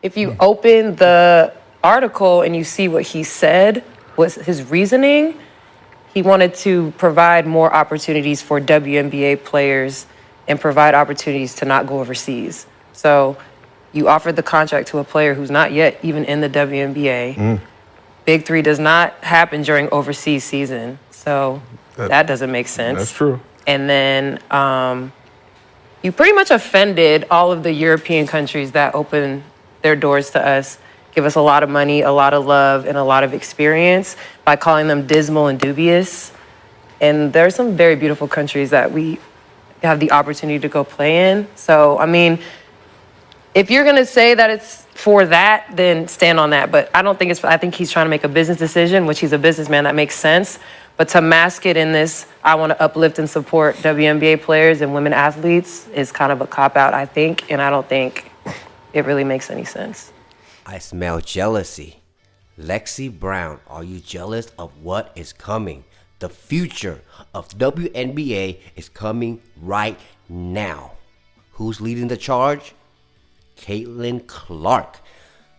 if you open the article and you see what he said was his reasoning, he wanted to provide more opportunities for WNBA players and provide opportunities to not go overseas. So you offered the contract to a player who's not yet even in the WNBA. Big Three does not happen during overseas season. So that doesn't make sense. That's true. And then you pretty much offended all of the European countries that open their doors to us, give us a lot of money, a lot of love, and a lot of experience by calling them dismal and dubious. And there are some very beautiful countries that we have the opportunity to go play in. So, I mean, if you're going to say that it's for that, then stand on that. But I don't think it's, I think he's trying to make a business decision, which he's a businessman, that makes sense. But to mask it in this, I want to uplift and support WNBA players and women athletes is kind of a cop-out, I think. And I don't think it really makes any sense. I smell jealousy. Lexi Brown, are you jealous of what is coming? The future of WNBA is coming right now. Who's leading the charge? Caitlin Clark.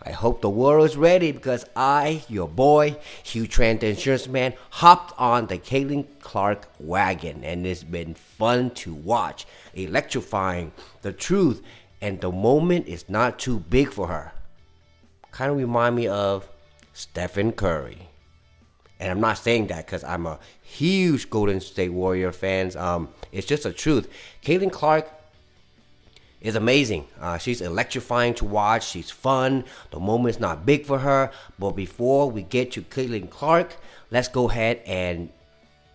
I hope the world is ready because I, your boy, Hugh Trent, the insurance man, hopped on the Caitlin Clark wagon, and it's been fun to watch, electrifying, the truth, and the moment is not too big for her. Kind of remind me of Stephen Curry. And I'm not saying that because I'm a huge Golden State Warrior fan. It's just the truth. Caitlin Clark is amazing. She's electrifying to watch. She's fun. The moment's not big for her. But before we get to Caitlin Clark, let's go ahead and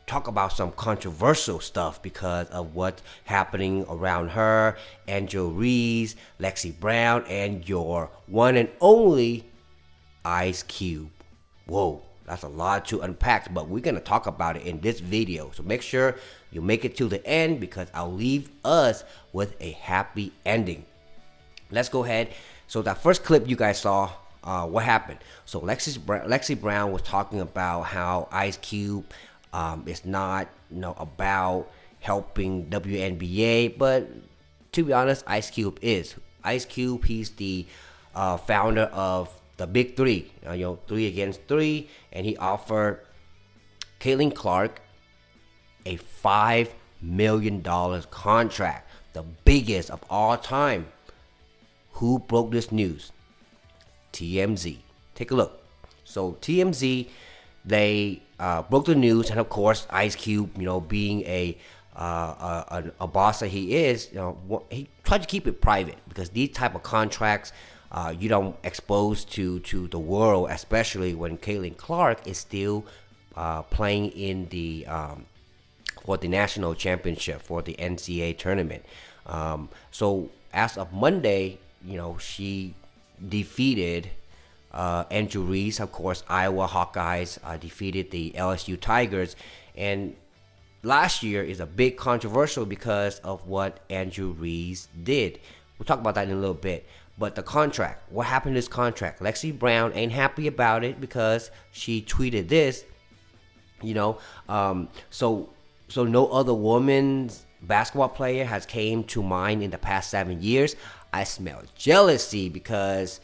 talk about some controversial stuff because of what's happening around her, Angel Reese, Lexi Brown, and your one and only Ice Cube. Whoa, that's a lot to unpack, but we're going to talk about it in this video. So make sure you make it to the end because I'll leave us with a happy ending. Let's go ahead. So that first clip you guys saw, what happened? So Lexi Brown was talking about how Ice Cube is not, about helping WNBA, but to be honest, Ice Cube is. Ice Cube, he's the founder of the Big Three, 3 against 3, and he offered Caitlin Clark a $5 million contract, the biggest of all time. Who broke this news? TMZ. Take a look. So TMZ, they broke the news, and of course, Ice Cube, being a boss that he is, he tried to keep it private because these type of contracts you don't expose to the world, especially when Caitlin Clark is still playing in the for the national championship for the NCAA tournament. So as of Monday, she defeated Angel Reese, of course, Iowa Hawkeyes defeated the LSU Tigers, and last year is a big controversial because of what Angel Reese did. We'll talk about that in a little bit. But the contract, what happened to this contract? Lexi Brown ain't happy about it because she tweeted this, so no other women's basketball player has came to mind in the past 7 years. I smell jealousy because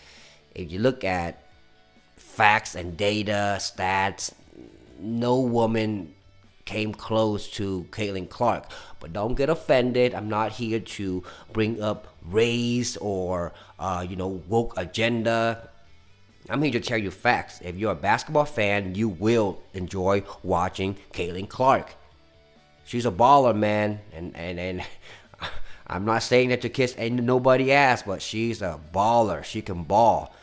if you look at facts and data, stats, no woman came close to Caitlin Clark. But don't get offended. I'm not here to bring up race or, woke agenda. I'm here to tell you facts. If you're a basketball fan, you will enjoy watching Caitlin Clark. She's a baller, man. And I'm not saying that to kiss nobody ass, but she's a baller. She can ball.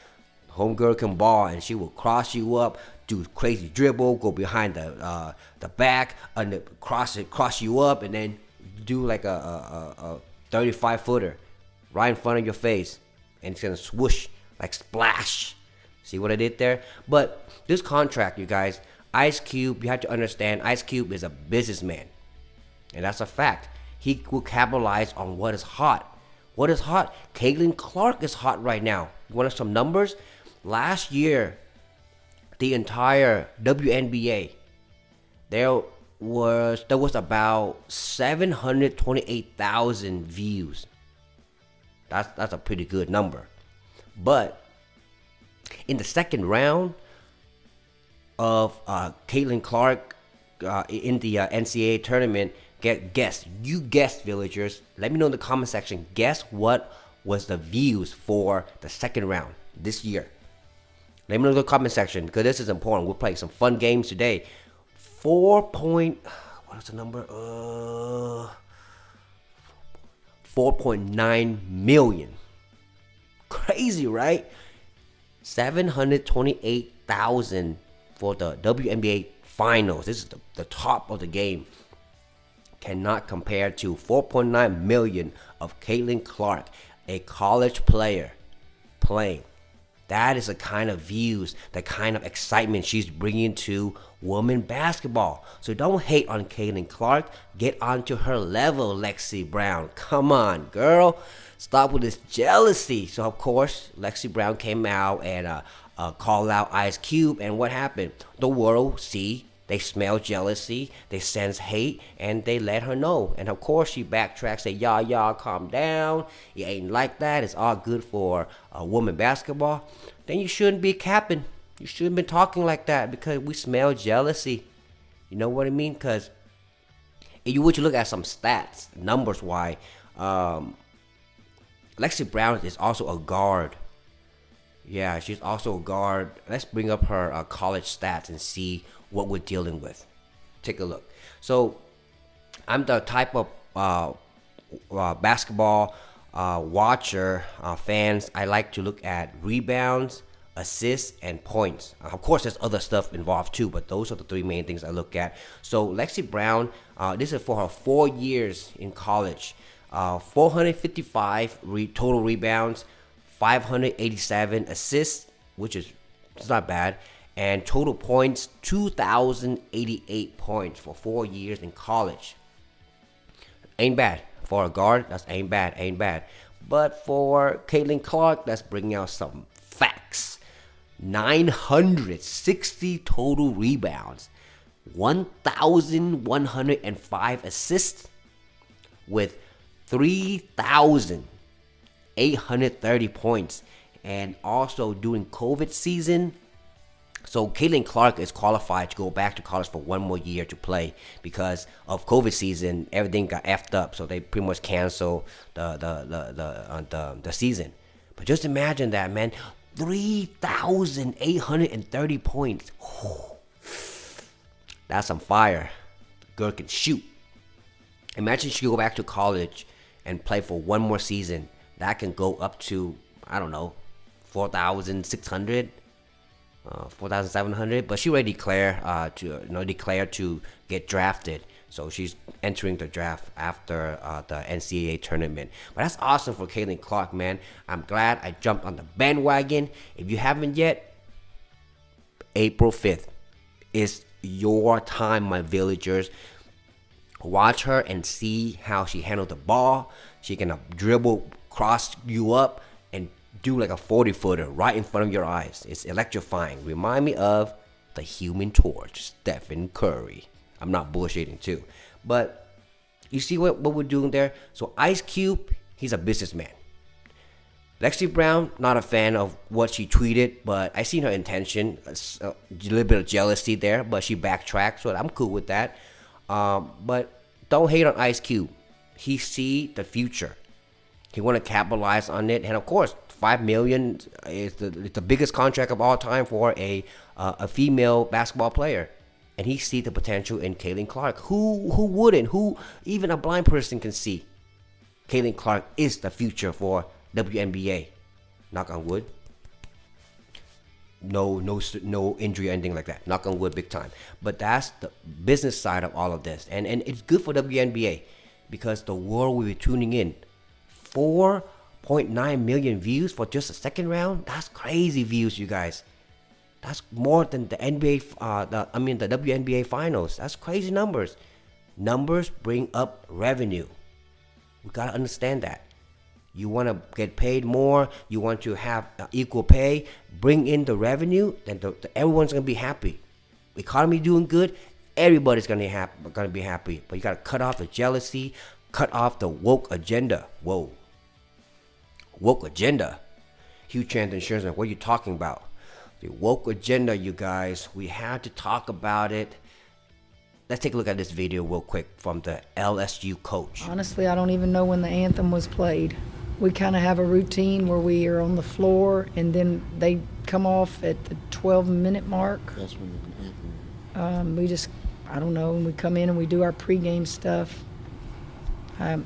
Homegirl can ball, and she will cross you up, do crazy dribble, go behind the back, and cross you up, and then do like a 35-footer right in front of your face, and it's gonna swoosh like splash. See what I did there? But this contract, you guys, Ice Cube, you have to understand, Ice Cube is a businessman, and that's a fact. He will capitalize on what is hot. What is hot? Caitlin Clark is hot right now. You want some numbers? Last year, the entire WNBA, there was about 728,000 views. That's a pretty good number. But in the second round of Caitlin Clark in the NCAA tournament. Guess, you guessed, villagers. Let me know in the comment section. Guess what was the views for the second round this year? Let me know in the comment section because this is important. We're playing some fun games today. What is the number? 4.9 million. Crazy, right? 728,000 for the WNBA finals. This is the top of the game. Cannot compare to 4.9 million of Caitlin Clark, a college player, playing. That is the kind of views, the kind of excitement she's bringing to women basketball. So don't hate on Caitlin Clark. Get onto her level, Lexi Brown. Come on, girl. Stop with this jealousy. So, of course, Lexi Brown came out and called out Ice Cube. And what happened? The world they smell jealousy, they sense hate, and they let her know. And of course, she backtracks, say, y'all, calm down. It ain't like that. It's all good for women basketball. Then you shouldn't be capping. You shouldn't be talking like that because we smell jealousy. You know what I mean? Because if you look at some stats, numbers-wise, Lexi Brown is also a guard. Yeah, she's also a guard. Let's bring up her college stats and see what we're dealing with. Take a look. So I'm the type of basketball watcher, fans. I like to look at rebounds, assists, and points. Of course, there's other stuff involved too, but those are the three main things I look at. So Lexi Brown, this is for her 4 years in college. 455 total rebounds, 587 assists, which is it's not bad, and total points 2,088 points for 4 years in college. Ain't bad for a guard. That's ain't bad. But for Caitlin Clark, let's bring out some facts. 960 total rebounds, 1,105 assists, with 3,830 points. And also during COVID season, so Caitlin Clark is qualified to go back to college for 1 more year to play because of COVID season. Everything got effed up, so they pretty much canceled the season. But just imagine that, man, 3,830 points. Oh, that's some fire. The girl can shoot. Imagine she go back to college and play for 1 more season. That can go up to, I don't know, 4,600, 4,700. But she already declared to get drafted. So she's entering the draft after the NCAA tournament. But that's awesome for Caitlin Clark, man. I'm glad I jumped on the bandwagon. If you haven't yet, April 5th is your time, my villagers. Watch her and see how she handled the ball. She can dribble, cross you up, and do like a 40-footer right in front of your eyes. It's electrifying. Remind me of the Human Torch, Stephen Curry. I'm not bullshitting too. But you see what we're doing there? So Ice Cube, he's a businessman. Lexi Brown, not a fan of what she tweeted, but I seen her intention. A little bit of jealousy there, but she backtracked, so I'm cool with that. But don't hate on Ice Cube. He see the future. He want to capitalize on it, and of course, $5 million is the biggest contract of all time for a female basketball player, and he see the potential in Caitlin Clark. Who wouldn't? Who even a blind person can see? Caitlin Clark is the future for WNBA. Knock on wood. No injury or anything like that. Knock on wood, big time. But that's the business side of all of this, and it's good for WNBA because the world will be tuning in. 4.9 million views for just the second round. That's crazy views, you guys. That's more than the NBA. The WNBA finals. That's crazy numbers. Numbers bring up revenue. We gotta understand that. You want to get paid more. You want to have equal pay. Bring in the revenue. Then everyone's gonna be happy. Economy doing good. Everybody's gonna be happy. But you gotta cut off the jealousy. Cut off the woke agenda. Whoa. Woke agenda. Hugh Chant Insurance. What are you talking about? The woke agenda, you guys. We had to talk about it. Let's take a look at this video real quick from the LSU coach. Honestly, I don't even know when the anthem was played. We kind of have a routine where we are on the floor and then they come off at the 12-minute mark. That's when the anthem. We just, I don't know, and we come in and we do our pregame stuff. I'm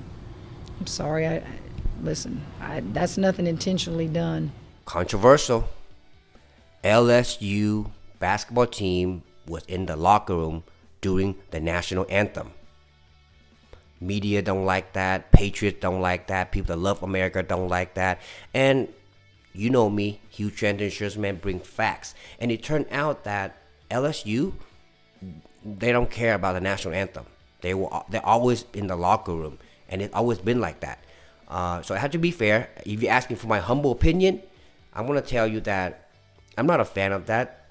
sorry, listen, that's nothing intentionally done. Controversial. LSU basketball team was in the locker room during the national anthem. Media don't like that. Patriots don't like that. People that love America don't like that. And you know me, huge trend man, bring facts. And it turned out that LSU, they don't care about the national anthem. They're always in the locker room, and it's always been like that. So I have to be fair. If you're asking for my humble opinion, I'm gonna tell you that I'm not a fan of that.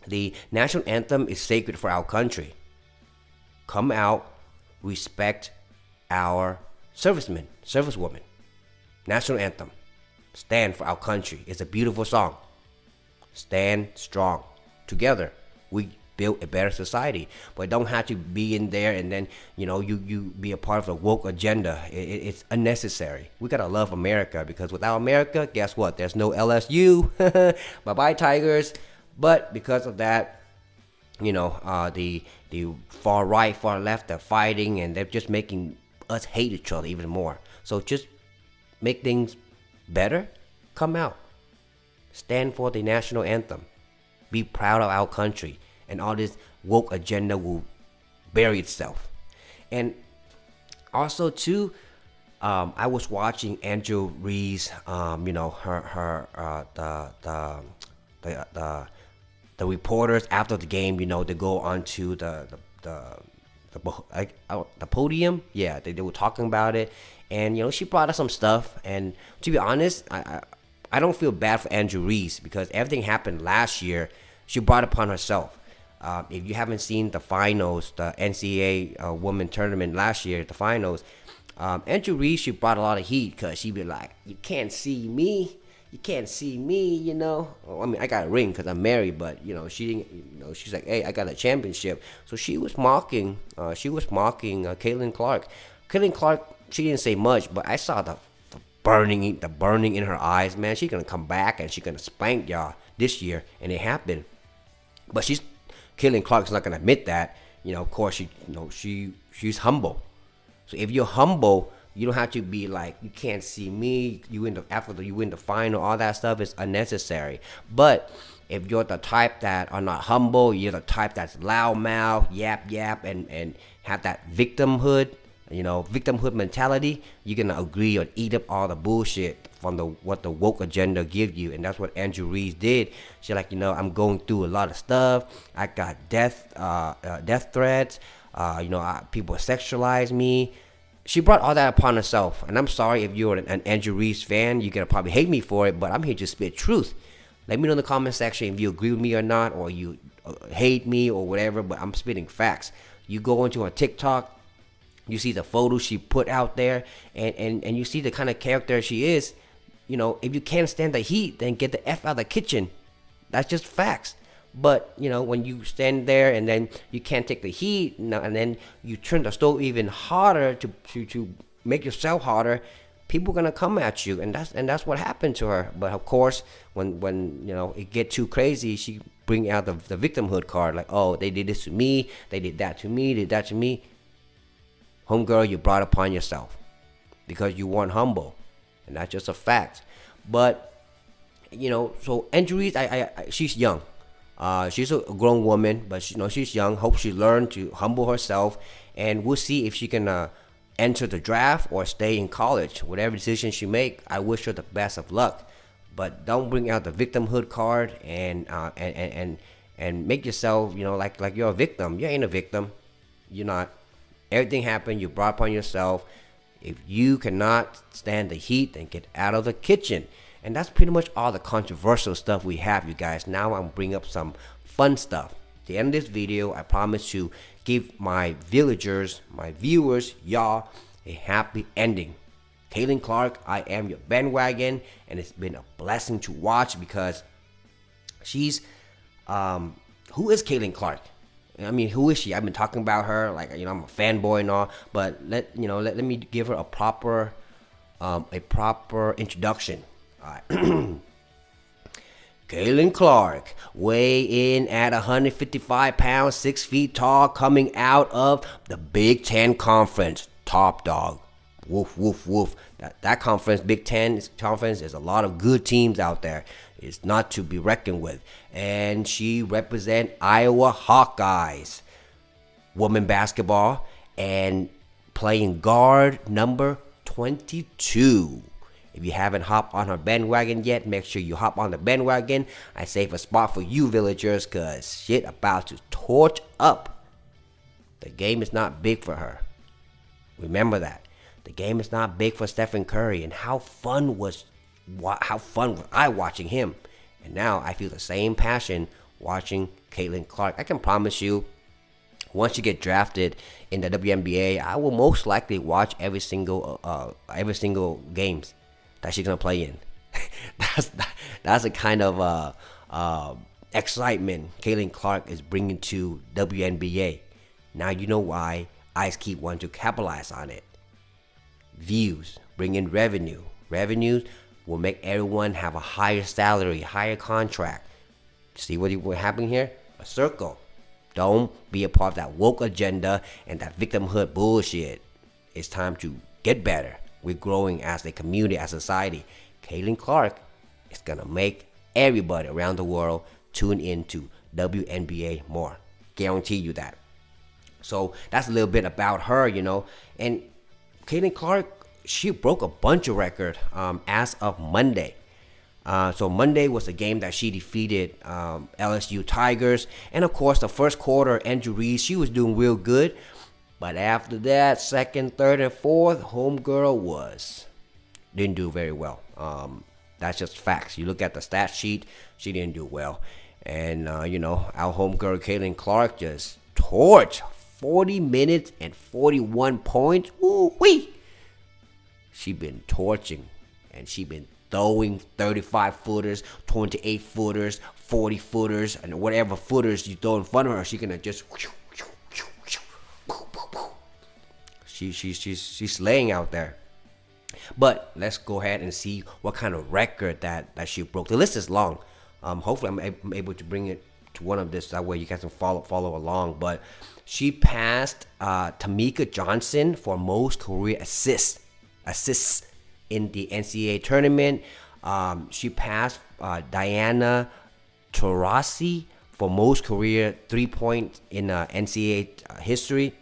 The national anthem is sacred for our country. Come out, respect our servicemen, servicewomen. National anthem. Stand for our country. It's a beautiful song. Stand strong. Together, we build a better society. But it don't have to be in there and then, you be a part of the woke agenda. It's unnecessary. We gotta love America, because without America, guess what? There's no LSU. Bye-bye, Tigers. But because of that, the far right, far left are fighting, and they're just making us hate each other even more. So just make things better. Come out. Stand for the national anthem. Be proud of our country. And all this woke agenda will bury itself. And also too, I was watching Andrew Rees, the reporters after the game, they go onto the podium. Yeah, they were talking about it, and she brought up some stuff. And to be honest, I don't feel bad for Andrew Rees, because everything happened last year. She brought it upon herself. If you haven't seen the finals, the NCAA women tournament last year, the finals, Andrew Rees, she brought a lot of heat, because she be like, "You can't see me. You can't see me," Well, I mean, I got a ring because I'm married, but she didn't. She's like, "Hey, I got a championship." So she was mocking. Caitlin Clark. Caitlin Clark, she didn't say much, but I saw the burning in her eyes, man. She's gonna come back and she's gonna spank y'all this year, and it happened. But Caitlin Clark's not gonna admit that. Of course, she's humble. So if you're humble, you don't have to be like, "You can't see me. You win the final." All that stuff is unnecessary. But if you're the type that are not humble, you're the type that's loudmouth, yap, and have that victimhood mentality, you're gonna agree or eat up all the bullshit from what the woke agenda give you. And that's what Andrew Rees did. She's like, I'm going through a lot of stuff. I got death threats. People sexualize me. She brought all that upon herself. And I'm sorry if you're an Andrew Rees fan, you're gonna probably hate me for it, but I'm here to spit truth. Let me know in the comment section if you agree with me or not, or you hate me or whatever, but I'm spitting facts. You go into her TikTok, you see the photos she put out there, and you see the kind of character she is. If you can't stand the heat, then get the F out of the kitchen. That's just facts. But, when you stand there and then you can't take the heat, and then you turn the stove even hotter to make yourself hotter, people are gonna come at you, and that's what happened to her. But of course, when it get too crazy, she bring out the victimhood card, like, "Oh, they did this to me, they did that to me, Homegirl, you brought upon yourself because you weren't humble, and that's just a fact. But so Andrew Rees, she's young. She's a grown woman, but she's young. Hope she learned to humble herself, and we'll see if she can enter the draft or stay in college. Whatever decision she make, I wish her the best of luck. But don't bring out the victimhood card and make yourself like you're a victim. You ain't a victim. You're not. Everything happened. You brought upon yourself. If you cannot stand the heat, then get out of the kitchen. And that's pretty much all the controversial stuff we have, you guys. Now I'm bringing up some fun stuff. At the end of this video, I promise to give my villagers, my viewers, y'all, a happy ending. Caitlin Clark, I am your bandwagon, and it's been a blessing to watch because She's who is Caitlin Clark? I mean, who is she? I've been talking about her, like, I'm a fanboy and all, but let me give her a proper introduction. All right. Caitlin Clark, weigh in at 155 pounds, 6 feet tall, coming out of the Big Ten Conference. Top dog. Woof, woof, woof. That conference, Big Ten Conference, there's a lot of good teams out there. It's not to be reckoned with. And she represents Iowa Hawkeyes women basketball and playing guard number 22. If you haven't hopped on her bandwagon yet, make sure you hop on the bandwagon. I save a spot for you villagers, because shit about to torch up. The game is not big for her. Remember that. The game is not big for Stephen Curry. And how fun was I watching him? And now I feel the same passion watching Caitlin Clark. I can promise you, once you get drafted in the WNBA, I will most likely watch every single games that she's gonna play in. that's the kind of excitement Caitlin Clark is bringing to WNBA. Now you know why Ice keep wanting to capitalize on it. Views, bring in revenue. Revenues will make everyone have a higher salary, higher contract. See what happening here? A circle. Don't be a part of that woke agenda and that victimhood bullshit. It's time to get better. We're growing as a community, as a society. Caitlin Clark is going to make everybody around the world tune into WNBA more. Guarantee you that. So that's a little bit about her, And Caitlin Clark, she broke a bunch of records as of Monday. So Monday was a game that she defeated LSU Tigers. And of course, the first quarter, Andrew Reese, she was doing real good. But after that, second, third, and fourth, homegirl didn't do very well. That's just facts. You look at the stat sheet, she didn't do well. And, our homegirl, Caitlin Clark, just torched 40 minutes and 41 points. Woo-wee! She been torching, and she been throwing 35-footers, 28-footers, 40-footers, and whatever footers you throw in front of her, she gonna just... She's slaying out there. But let's go ahead and see what kind of record that she broke. The list is long. Hopefully I'm able to bring it to one of this. That way you guys can follow along. But she passed Tamika Johnson for most career assists in the NCAA tournament. She passed Diana Taurasi for most career 3-point in NCAA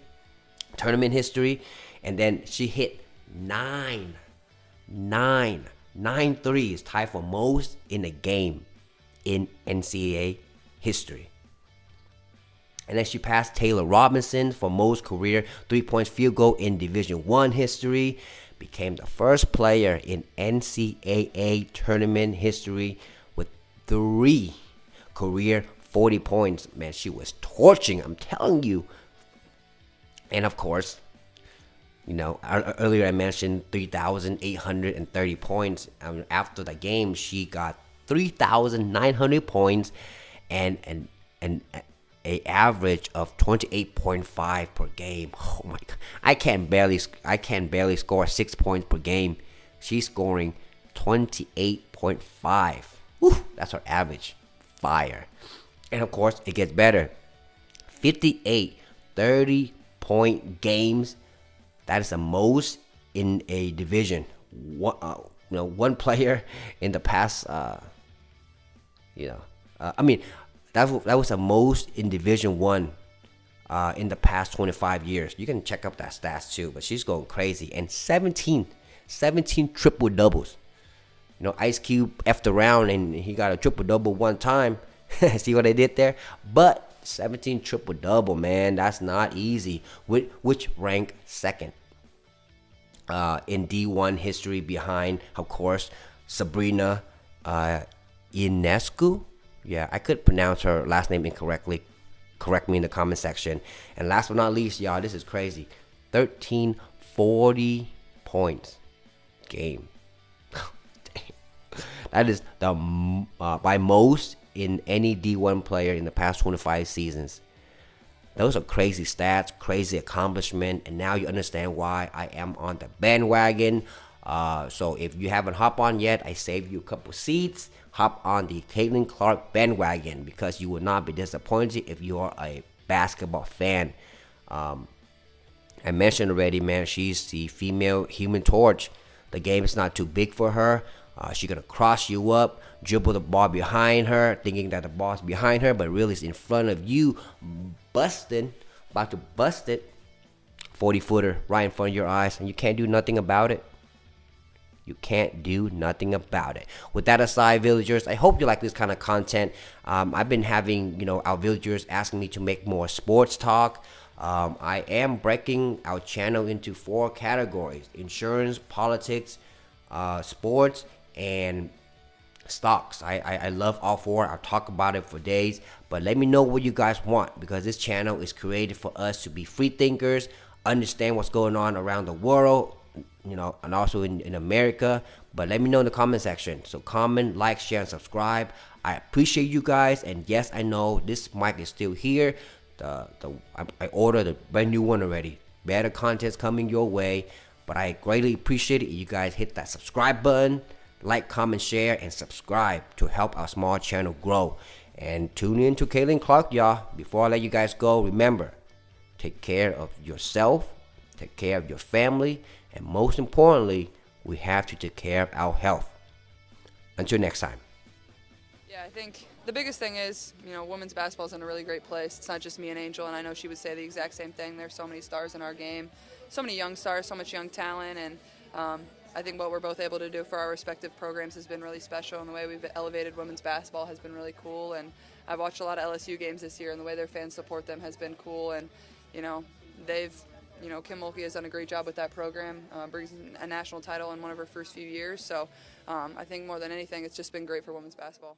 tournament history. And then she hit nine threes, tied for most in a game in NCAA history. And then she passed Taylor Robinson for most career 3-point field goal in Division I history. Became the first player in NCAA tournament history with 3 career 40 points. Man, she was torching, I'm telling you. And of course, earlier I mentioned 3,830 points. After the game, she got 3,900 points and a average of 28.5 per game. Oh my God. I can barely score 6 points per game. She's scoring 28.5. Woo, that's her average. Fire. And of course, it gets better. 58 30-point games. That is the most in a division. One player in the past, that was the most in Division I in the past 25 years. You can check up that stats too, but she's going crazy. And 17 triple doubles. Ice Cube effed around and he got a triple double one time. See what I did there? But 17 triple double, man, that's not easy. Which rank second in D1 history, behind, of course, Sabrina Ionescu. Yeah, I could pronounce her last name incorrectly. Correct me in the comment section. And last but not least, y'all, this is crazy. 1340 points game. That is the by most in any D1 player in the past 25 seasons. Those are crazy stats, crazy accomplishment, and now you understand why I am on the bandwagon. So if you haven't hopped on yet, I saved you a couple seats. Hop on the Caitlin Clark bandwagon because you will not be disappointed if you are a basketball fan. I mentioned already, man, she's the female Human Torch. The game is not too big for her. She's going to cross you up, dribble the ball behind her, thinking that the ball's behind her, but really it's in front of you, about to bust it. 40-footer right in front of your eyes, and you can't do nothing about it. You can't do nothing about it. With that aside, villagers, I hope you like this kind of content. I've been having, our villagers asking me to make more sports talk. I am breaking our channel into 4 categories: insurance, politics, sports, and stocks. I love all 4. I'll talk about it for days, but let me know what you guys want, because this channel is created for us to be free thinkers, understand what's going on around the world, and also in America. But let me know in the comment section. So comment, like, share, and subscribe. I appreciate you guys. And yes, I know this mic is still here. I ordered a brand new one already. Better content's coming your way. But I greatly appreciate it if you guys hit that subscribe button, like, comment, share, and subscribe to help our small channel grow. And tune in to Caitlin Clark, y'all. Before I let you guys go, remember, take care of yourself, take care of your family, and most importantly, we have to take care of our health. Until next time. Yeah, I think the biggest thing is, women's basketball is in a really great place. It's not just me and Angel, and I know she would say the exact same thing. There's so many stars in our game, so many young stars, so much young talent, and I think what we're both able to do for our respective programs has been really special, and the way we've elevated women's basketball has been really cool. And I've watched a lot of LSU games this year, and the way their fans support them has been cool. And Kim Mulkey has done a great job with that program, brings a national title in one of her first few years. So I think more than anything, it's just been great for women's basketball.